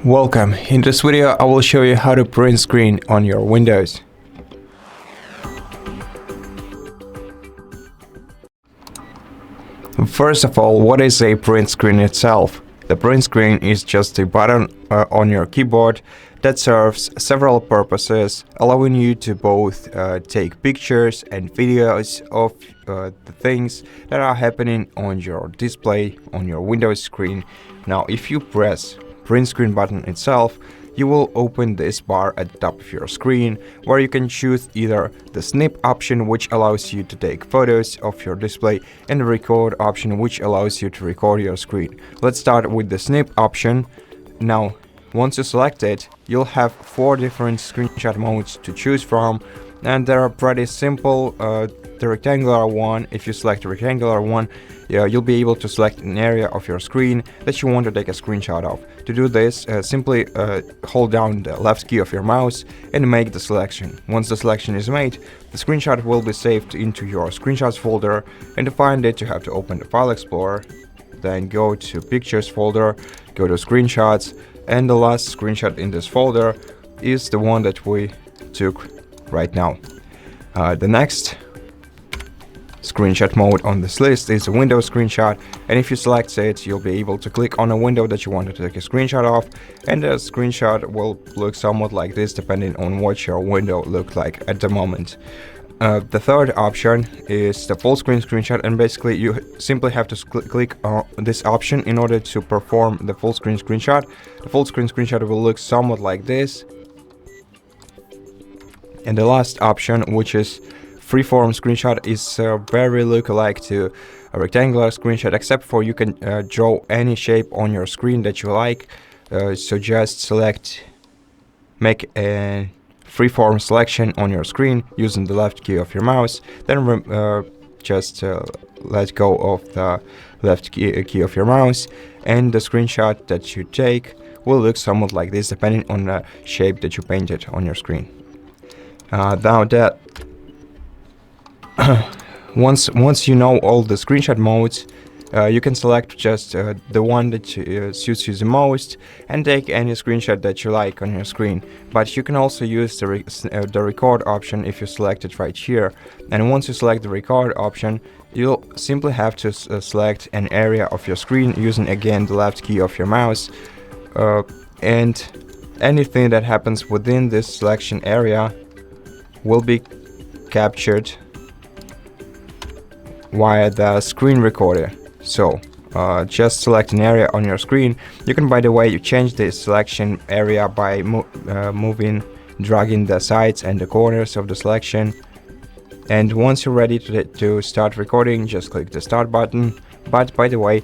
Welcome. In this video I will show you how to print screen on your Windows. First of all, what is a print screen itself? The print screen is just a button on your keyboard that serves several purposes, allowing you to both take pictures and videos of the things that are happening on your display on your Windows screen. Now, if you press print screen button itself, you will open this bar at the top of your screen where you can choose either the snip option, which allows you to take photos of your display, and the record option, which allows you to record your screen. Let's start with the snip option. Now, once you select it, you'll have 4 different screenshot modes to choose from, and they are pretty simple. The rectangular one, if you select the rectangular one, you'll be able to select an area of your screen that you want to take a screenshot of. To do this, simply hold down the left key of your mouse and make the selection. Once the selection is made, the screenshot will be saved into your screenshots folder, and to find it you have to open the File Explorer, then go to Pictures folder, go to Screenshots, and the last screenshot in this folder is the one that we took right now. The next screenshot mode on this list is a window screenshot, and if you select it, you'll be able to click on a window that you want to take a screenshot of, and the screenshot will look somewhat like this depending on what your window looked like at the moment. The third option is the full screen screenshot, and basically you simply have to click on this option in order to perform the full screen screenshot. The full screen screenshot will look somewhat like this. And the last option, which is Freeform screenshot, is very lookalike to a rectangular screenshot, except for you can draw any shape on your screen that you like. So just make a freeform selection on your screen using the left key of your mouse, then just let go of the left key of your mouse, and the screenshot that you take will look somewhat like this depending on the shape that you painted on your screen. Now that once you know all the screenshot modes, you can select just the one that suits you the most and take any screenshot that you like on your screen. But you can also use the record option if you select it right here. And once you select the record option, you'll simply have to select an area of your screen using again the left key of your mouse, and anything that happens within this selection area will be captured via the screen recorder. So just select an area on your screen. You can, by the way, you change the selection area by dragging the sides and the corners of the selection. And once you're ready to start recording, just click the start button. But by the way,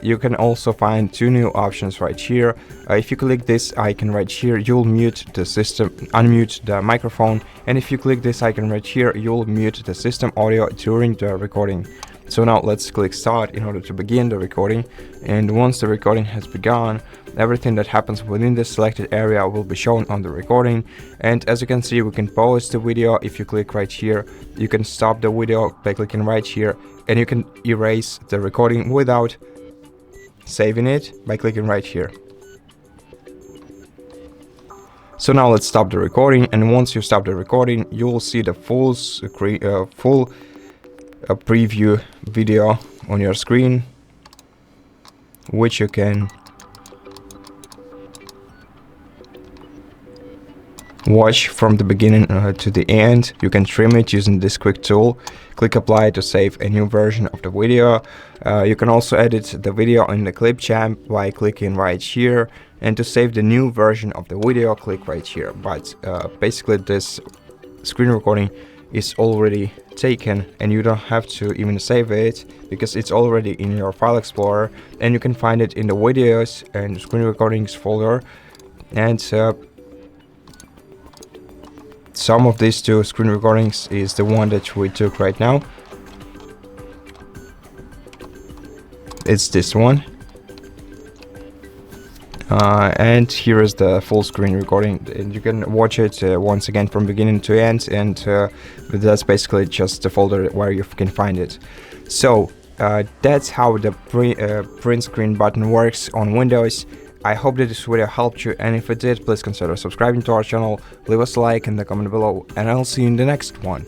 you can also find 2 new options right here. If you click this icon right here, you'll mute the system, unmute the microphone, and if you click this icon right here, you'll mute the system audio during the recording. So now let's click start in order to begin the recording, and once the recording has begun, everything that happens within this selected area will be shown on the recording. And as you can see, we can pause the video if you click right here. You can stop the video by clicking right here, and you can erase the recording without saving it by clicking right here. So now let's stop the recording, and once you stop the recording, you will see the full preview video on your screen, which you can watch from the beginning to the end. You can trim it using this quick tool. Click apply to save a new version of the video. You can also edit the video in the clip champ by clicking right here, and to save the new version of the video, click right here. But basically this screen recording is already taken, and you don't have to even save it because it's already in your File Explorer, and you can find it in the videos and screen recordings folder. And some of these 2 screen recordings is the one that we took right now. It's this one. And here is the full screen recording, and you can watch it once again from beginning to end, and that's basically just the folder where you can find it. So that's how the print screen button works on Windows. I hope that this video helped you, and if it did, please consider subscribing to our channel, leave us a like in the comment below, and I'll see you in the next one.